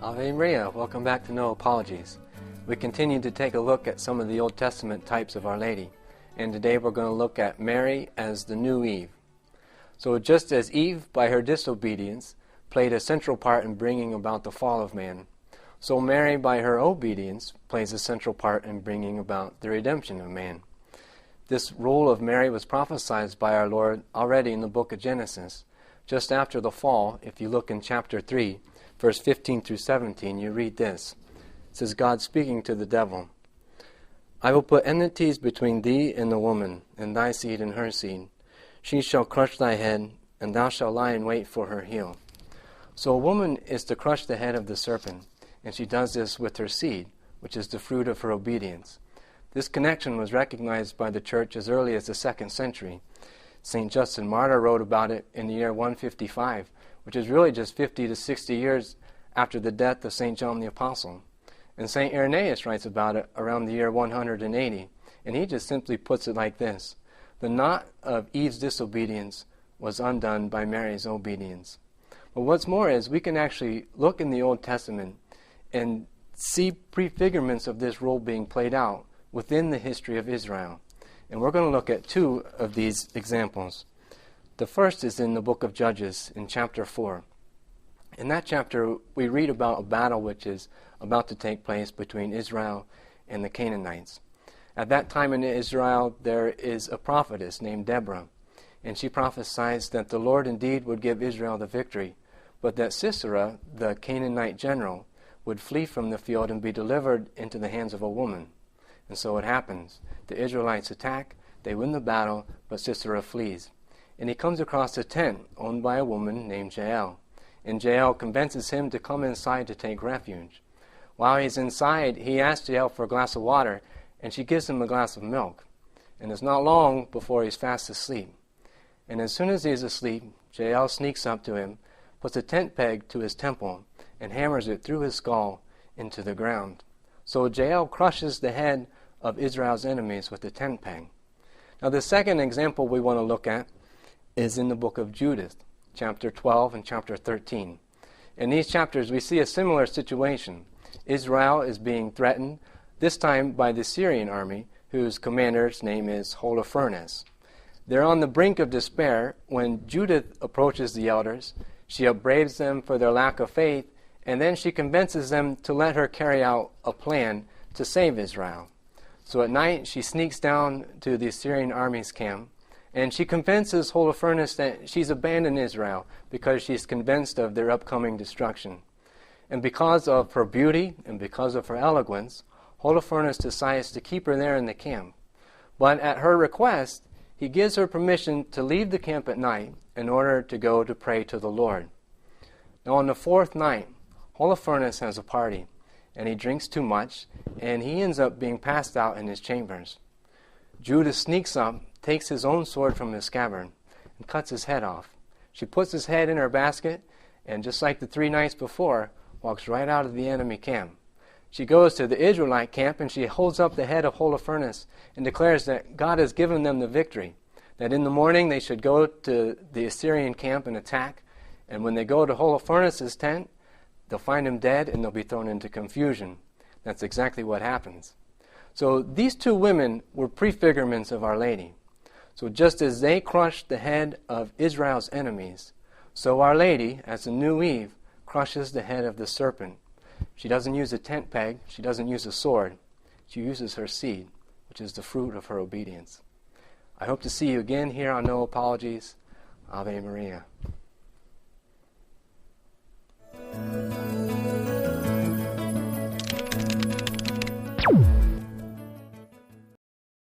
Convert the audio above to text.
Ave Maria, welcome back to No Apologies. We continue to take a look at some of the Old Testament types of Our Lady, and today we're going to look at Mary as the new Eve. So just as Eve, by her disobedience, played a central part in bringing about the fall of man, so Mary, by her obedience, plays a central part in bringing about the redemption of man. This role of Mary was prophesied by our Lord already in the book of Genesis. Just after the fall, if you look in chapter 3, verse 15 through 17, you read this. It says, God speaking to the devil, I will put enmities between thee and the woman, and thy seed and her seed. She shall crush thy head, and thou shalt lie in wait for her heel. So a woman is to crush the head of the serpent, and she does this with her seed, which is the fruit of her obedience. This connection was recognized by the church as early as the 2nd century. St. Justin Martyr wrote about it in the year 155, which is really just 50 to 60 years after the death of St. John the Apostle. And St. Irenaeus writes about it around the year 180, and he just simply puts it like this. The knot of Eve's disobedience was undone by Mary's obedience. But what's more is we can actually look in the Old Testament and see prefigurements of this role being played out within the history of Israel. And we're going to look at two of these examples. The first is in the book of Judges in chapter 4. In that chapter, we read about a battle which is about to take place between Israel and the Canaanites. At that time in Israel, there is a prophetess named Deborah, and she prophesies that the Lord indeed would give Israel the victory, but that Sisera, the Canaanite general, would flee from the field and be delivered into the hands of a woman. And so it happens. The Israelites attack, they win the battle, but Sisera flees. And he comes across a tent owned by a woman named Jael. And Jael convinces him to come inside to take refuge. While he's inside, he asks Jael for a glass of water, and she gives him a glass of milk. And it's not long before he's fast asleep. And as soon as he's asleep, Jael sneaks up to him, puts a tent peg to his temple, and hammers it through his skull into the ground. So Jael crushes the head of Israel's enemies with the tent peg. Now the second example we want to look at is in the book of Judith, chapter 12 and chapter 13. In these chapters we see a similar situation. Israel is being threatened, this time by the Syrian army, whose commander's name is Holofernes. They're on the brink of despair when Judith approaches the elders. She upbraids them for their lack of faith, and then she convinces them to let her carry out a plan to save Israel. So at night she sneaks down to the Assyrian army's camp, and she convinces Holofernes that she's abandoned Israel because she's convinced of their upcoming destruction. And because of her beauty and because of her eloquence, Holofernes decides to keep her there in the camp. But at her request, he gives her permission to leave the camp at night in order to go to pray to the Lord. Now on the 4th night, Holofernes has a party, and he drinks too much, and he ends up being passed out in his chambers. Judith sneaks up, takes his own sword from his scabbard, and cuts his head off. She puts his head in her basket, and just like the 3 nights before, walks right out of the enemy camp. She goes to the Israelite camp, and she holds up the head of Holofernes and declares that God has given them the victory, that in the morning they should go to the Assyrian camp and attack, and when they go to Holofernes' tent, they'll find him dead and they'll be thrown into confusion. That's exactly what happens. So these two women were prefigurements of Our Lady. So just as they crushed the head of Israel's enemies, so Our Lady, as the new Eve, crushes the head of the serpent. She doesn't use a tent peg, she doesn't use a sword. She uses her seed, which is the fruit of her obedience. I hope to see you again here on No Apologies. Ave Maria.